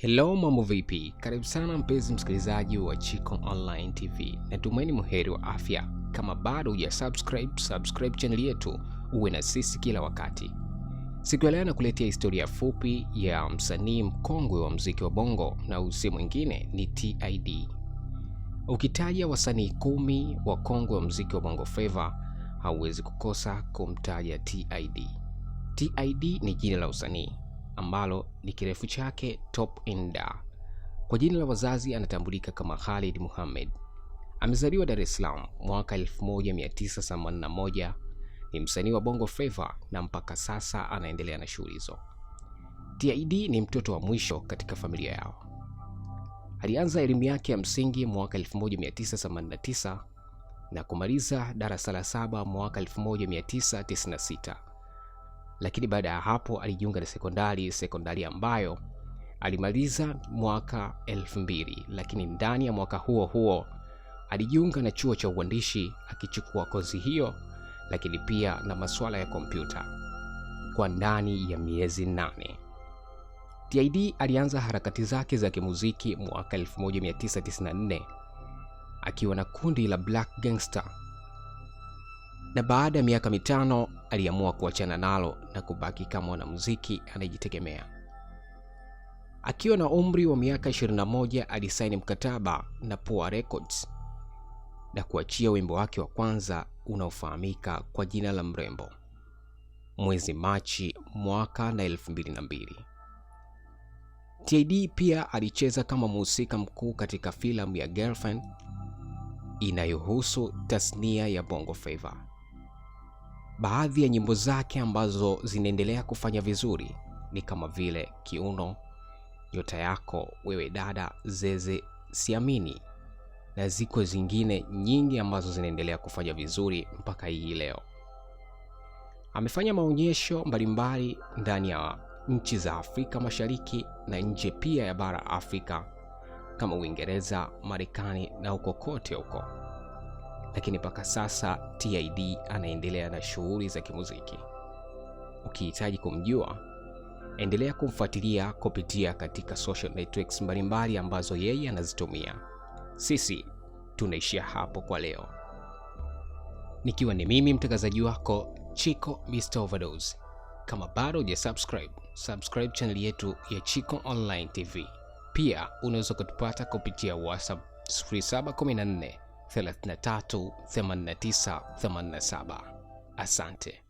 Hello, mambo vipi? Karibu sana mpenzi msikilizaji wa Chiko Online TV. Natumaini muheri wa afya. Kama bado subscribe channel yetu uwe na sisi kila wakati. Siku ya leo nakuletea historia fupi ya msanii mkongwe wa muziki wa bongo na si mwingine ni TID. Ukitaja wasanii 10 wakongwe wa muziki wa bongo flava, hauwezi kukosa kumtaja TID. TID ni jina la usanii ambalo ni kirefu chake Top Enda. Kwa jina la wazazi anatambulika kama Khalid Muhammad. Amezaliwa Dar es Salaam mwaka 1981. Ni msanii wa bongo flava na mpaka sasa anaendelea na shughuli hizo. TID ni mtoto wa mwisho katika familia yao. Alianza elimu yake ya msingi mwaka 1989 na kumaliza darasa la 7 mwaka 1996. Lakini baada ya hapo alijiunga na sekondari ambayo alimaliza mwaka 2000, lakini ndani ya mwaka huo huo alijiunga na chuo cha uandishi akichukua kozi hiyo, lakini pia na masuala ya kompyuta kwa ndani ya miezi 8. TID alianza harakati zake za kimuziki mwaka 1994 akiwa na kundi la Black Gangster, na baada ya miaka 5 aliamua kuachana nalo na kubaki kama mwanamuziki anayejitegemea. Akiwa na umri wa miaka 21 alisaini mkataba na Poa Records na kuachia wimbo wake wa kwanza unaofahamika kwa jina la Mrembo mwezi Machi mwaka 2002. TID pia alicheza kama mhusika mkuu katika filamu ya Girlfriend inayohusu tasnia ya bongo flava. Baadhi ya nyimbo zake ambazo zinaendelea kufanya vizuri ni kama vile Kiuno, Nyota Yako, Wewe Dada, Zeze, Siamini na ziko zingine nyingi ambazo zinaendelea kufanya vizuri mpaka hii leo. Amefanya maonyesho mbalimbali ndani ya nchi za Afrika Mashariki na nje pia ya bara Afrika kama Uingereza, Marekani na huko kote huko. Lakini mpaka sasa TID anaendelea na shughuli za kimuziki. Ukihitaji kumjua, endelea kumfuatilia kupitia katika social networks mbalimbali ambazo yeye anazitumia. Sisi tunaishia hapo kwa leo. Nikiwa ni mimi mtangazaji wako Chiko Mr. Overdose. Kama bado hujasubscribe channel yetu ya Chiko Online TV. Pia unaweza kutupata kupitia WhatsApp 0714 33 89 87. Asante.